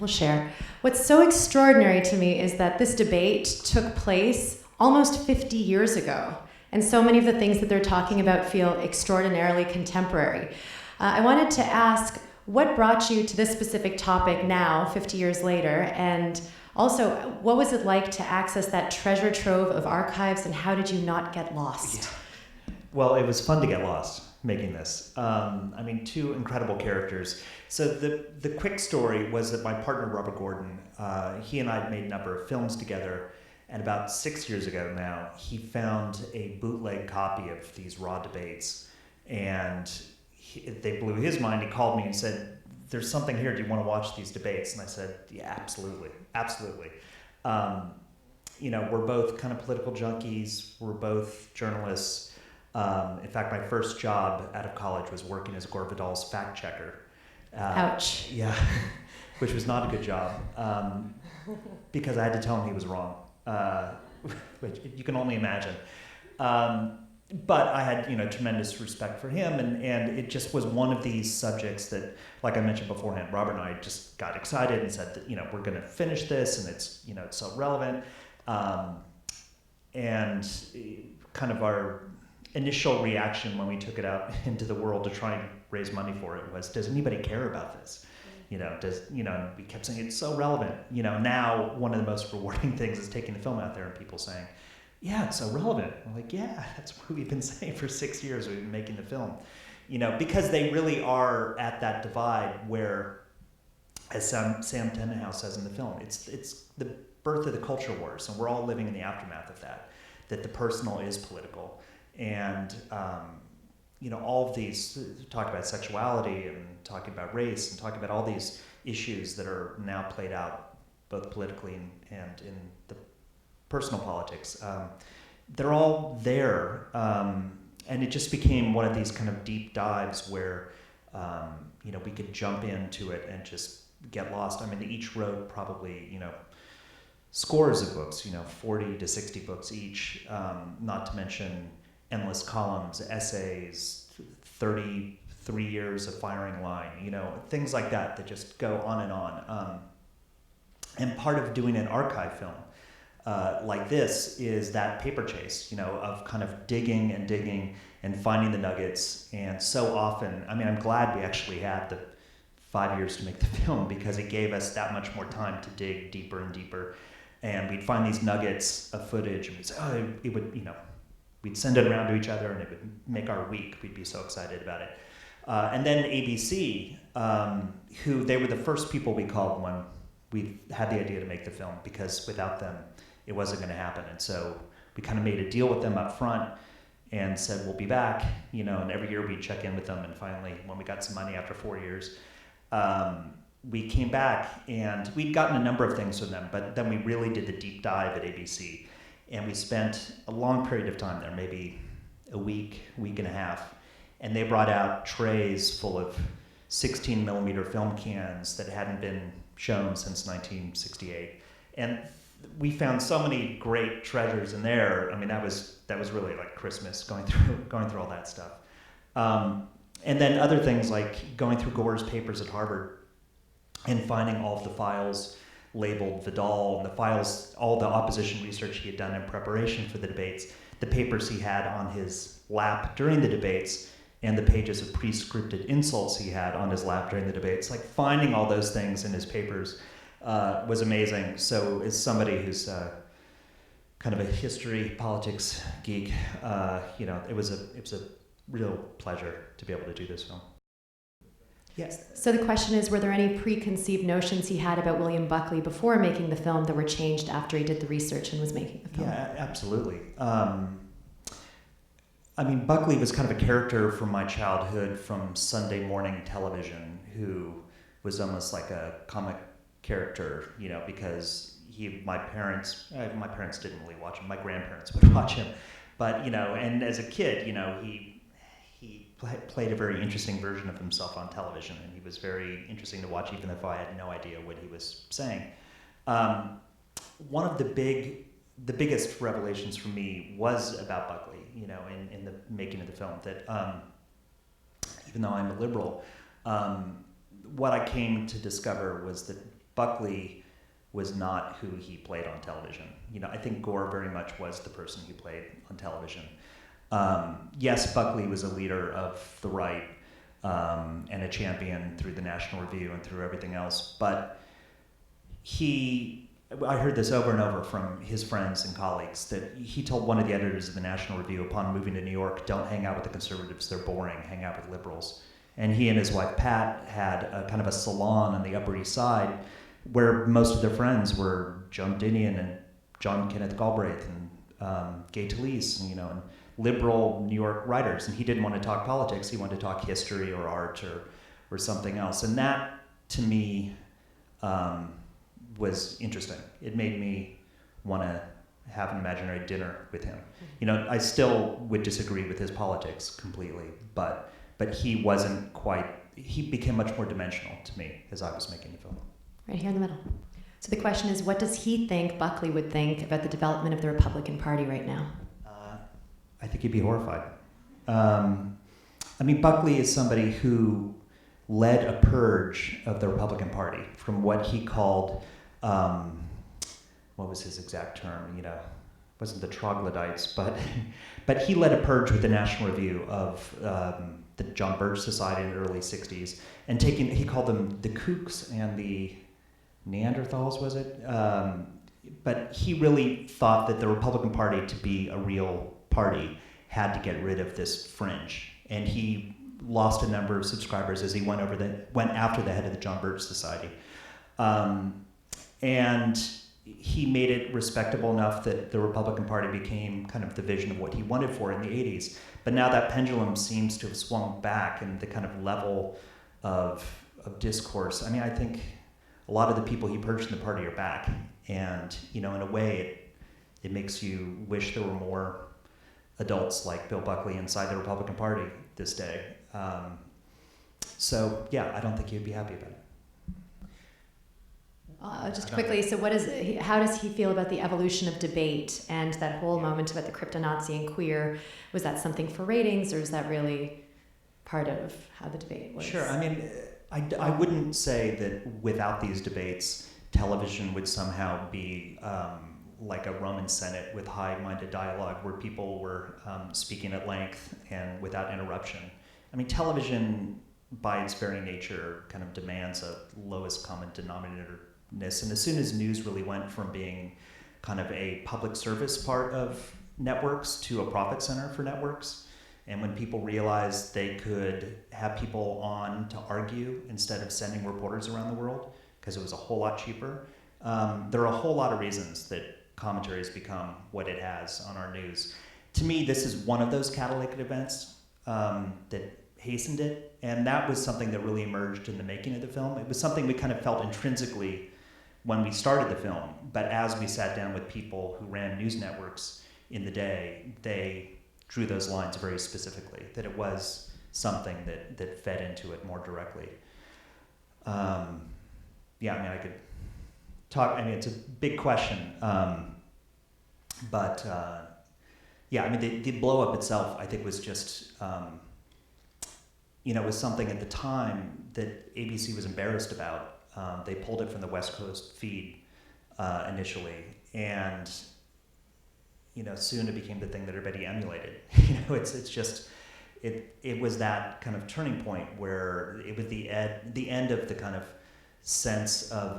will share. What's so extraordinary to me is that this debate took place almost 50 years ago. And so many of the things that they're talking about feel extraordinarily contemporary. I wanted to ask, what brought you to this specific topic now, 50 years later? And also, what was it like to access that treasure trove of archives, and how did you not get lost? Yeah. Well, it was fun to get lost making this. I mean, two incredible characters. So the quick story was that my partner, Robert Gordon, he and I had made a number of films together. And about 6 years ago now, he found a bootleg copy of these raw debates. And they blew his mind. He called me and said, "There's something here. Do you want to watch these debates?" And I said, "Yeah, absolutely. Absolutely." We're both kind of political junkies. We're both journalists. In fact, my first job out of college was working as Gore Vidal's fact checker. Ouch. Yeah, which was not a good job because I had to tell him he was wrong. Which you can only imagine. But I had, tremendous respect for him, and it just was one of these subjects that, like I mentioned beforehand, Robert and I just got excited and said that, we're going to finish this, and it's, it's so relevant. And kind of our initial reaction when we took it out into the world to try and raise money for it was, does anybody care about this? We kept saying it's so relevant. Now one of the most rewarding things is taking the film out there and people saying, yeah, it's so relevant. I'm like, yeah, that's what we've been saying for 6 years. We've been making the film, because they really are at that divide where, as Sam Tenenhouse says in the film, it's the birth of the culture wars, and we're all living in the aftermath of that the personal is political. And, all of these, talk about sexuality and talking about race and talking about all these issues that are now played out both politically and in the personal politics. They're all there, and it just became one of these kind of deep dives where, we could jump into it and just get lost. I mean, they each wrote probably, scores of books, 40 to 60 books each, not to mention endless columns, essays, 33 years of firing line, things like that just go on and on. And part of doing an archive film like this is that paper chase, of kind of digging and finding the nuggets. And so often, I mean, I'm glad we actually had the 5 years to make the film, because it gave us that much more time to dig deeper and deeper. And we'd find these nuggets of footage, and we'd say, it would, we'd send it around to each other, and it would make our week. We'd be so excited about it. And then ABC, who they were the first people we called when we had the idea to make the film, because without them, it wasn't going to happen. And so we kind of made a deal with them up front and said, we'll be back, and every year we'd check in with them. And finally, when we got some money after 4 years, we came back, and we'd gotten a number of things from them, but then we really did the deep dive at ABC. And we spent a long period of time there, maybe a week and a half. And they brought out trays full of 16 millimeter film cans that hadn't been shown since 1968. And we found so many great treasures in there. I mean, that was really like Christmas, going through all that stuff. And then other things like going through Gore's papers at Harvard and finding all of the files labeled Vidal, and the files, all the opposition research he had done in preparation for the debates, the papers he had on his lap during the debates, and the pages of pre-scripted insults he had on his lap during the debates. Like, finding all those things in his papers was amazing. So as somebody who's kind of a history, politics geek, it was a real pleasure to be able to do this film. Yes. So the question is, were there any preconceived notions he had about William Buckley before making the film that were changed after he did the research and was making the film? Yeah, absolutely. I mean, Buckley was kind of a character from my childhood from Sunday morning television, who was almost like a comic character, because my parents didn't really watch him. My grandparents would watch him. But, and as a kid, he played a very interesting version of himself on television, and he was very interesting to watch, even if I had no idea what he was saying. One of the biggest revelations for me was about Buckley, in the making of the film, that even though I'm a liberal, what I came to discover was that Buckley was not who he played on television. I think Gore very much was the person he played on television. Yes, Buckley was a leader of the right and a champion through the National Review and through everything else, but I heard this over and over from his friends and colleagues that he told one of the editors of the National Review upon moving to New York, don't hang out with the conservatives, they're boring, hang out with liberals. And he and his wife Pat had a kind of a salon on the Upper East Side where most of their friends were Joan Didion and John Kenneth Galbraith and Gay Talese, and liberal New York writers. And he didn't want to talk politics, he wanted to talk history or art or something else. And that, to me, was interesting. It made me want to have an imaginary dinner with him. I still would disagree with his politics completely, but he wasn't quite, he became much more dimensional to me as I was making the film. Right here in the middle. So the question is, what does he think Buckley would think about the development of the Republican Party right now? I think he'd be horrified. Buckley is somebody who led a purge of the Republican Party from what he called, what was his exact term? Wasn't the troglodytes, but he led a purge with the National Review of the John Birch Society in the early 60s, and he called them the kooks and the Neanderthals, was it? But he really thought that the Republican Party, to be a real party, had to get rid of this fringe, and he lost a number of subscribers as he went after the head of the John Birch Society, and he made it respectable enough that the Republican Party became kind of the vision of what he wanted for in the 80s. But now that pendulum seems to have swung back, and the kind of level of discourse. I think a lot of the people he purged in the party are back, and in a way, it makes you wish there were more adults like Bill Buckley inside the Republican Party this day. So yeah, I don't think he'd be happy about it. Just quickly, so how does he feel about the evolution of debate and that whole moment about the crypto-Nazi and queer? Was that something for ratings, or is that really part of how the debate was? Sure. I wouldn't say that without these debates, television would somehow be like a Roman Senate with high-minded dialogue where people were speaking at length and without interruption. Television, by its very nature, kind of demands a lowest common denominator. And as soon as news really went from being kind of a public service part of networks to a profit center for networks, and when people realized they could have people on to argue instead of sending reporters around the world, because it was a whole lot cheaper, there are a whole lot of reasons that commentary has become what it has on our news. To me, this is one of those catalytic events that hastened it, and that was something that really emerged in the making of the film. It was something we kind of felt intrinsically when we started the film, but as we sat down with people who ran news networks in the day, they drew those lines very specifically, that it was something that fed into it more directly. I could talk, it's a big question, but the blow up itself, I think, was just, was something at the time that ABC was embarrassed about. They pulled it from the West Coast feed initially, and soon it became the thing that everybody emulated. It's just it was that kind of turning point where it was the end of the kind of sense of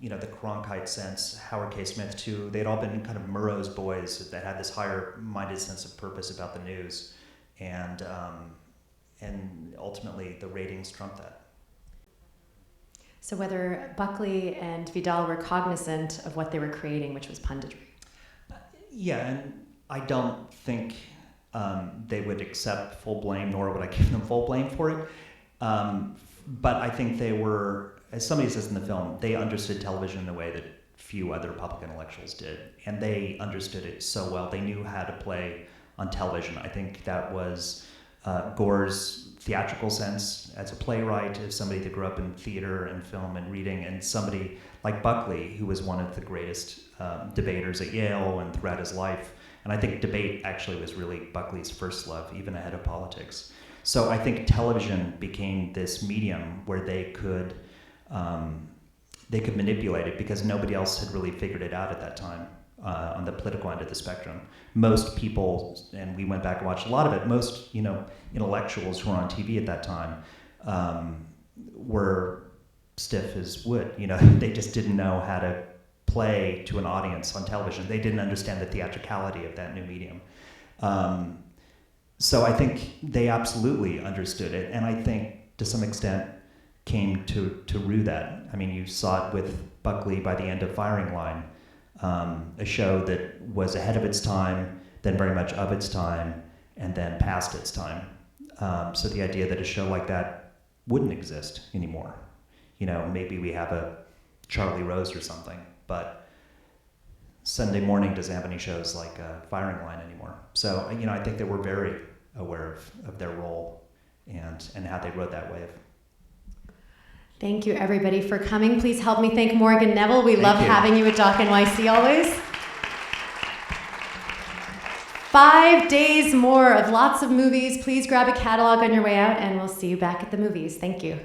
the Cronkite sense, Howard K. Smith too. They'd all been kind of Murrow's boys that had this higher-minded sense of purpose about the news, and ultimately the ratings trumped that. So whether Buckley and Vidal were cognizant of what they were creating, which was punditry. Yeah, and I don't think they would accept full blame, nor would I give them full blame for it. But I think they were, as somebody says in the film, they understood television in a way that few other Republican intellectuals did. And they understood it so well. They knew how to play on television. I think that was Gore's theatrical sense as a playwright, as somebody that grew up in theater and film and reading, and somebody like Buckley, who was one of the greatest debaters at Yale and throughout his life. And I think debate actually was really Buckley's first love, even ahead of politics. So I think television became this medium where they could they could manipulate it because nobody else had really figured it out at that time on the political end of the spectrum. Most people, and we went back and watched a lot of it, most intellectuals who were on TV at that time were stiff as wood. They just didn't know how to play to an audience on television. They didn't understand the theatricality of that new medium. So I think they absolutely understood it, and I think to some extent came to rue that. I mean, you saw it with Buckley by the end of Firing Line, a show that was ahead of its time, then very much of its time, and then past its time. So the idea that a show like that wouldn't exist anymore. Maybe we have a Charlie Rose or something, but Sunday Morning doesn't have any shows like Firing Line anymore. So, I think that we're very aware of their role and how they rode that wave. Thank you, everybody, for coming. Please help me thank Morgan Neville. We love having you at DOC NYC always. 5 days more of lots of movies. Please grab a catalog on your way out, and we'll see you back at the movies. Thank you.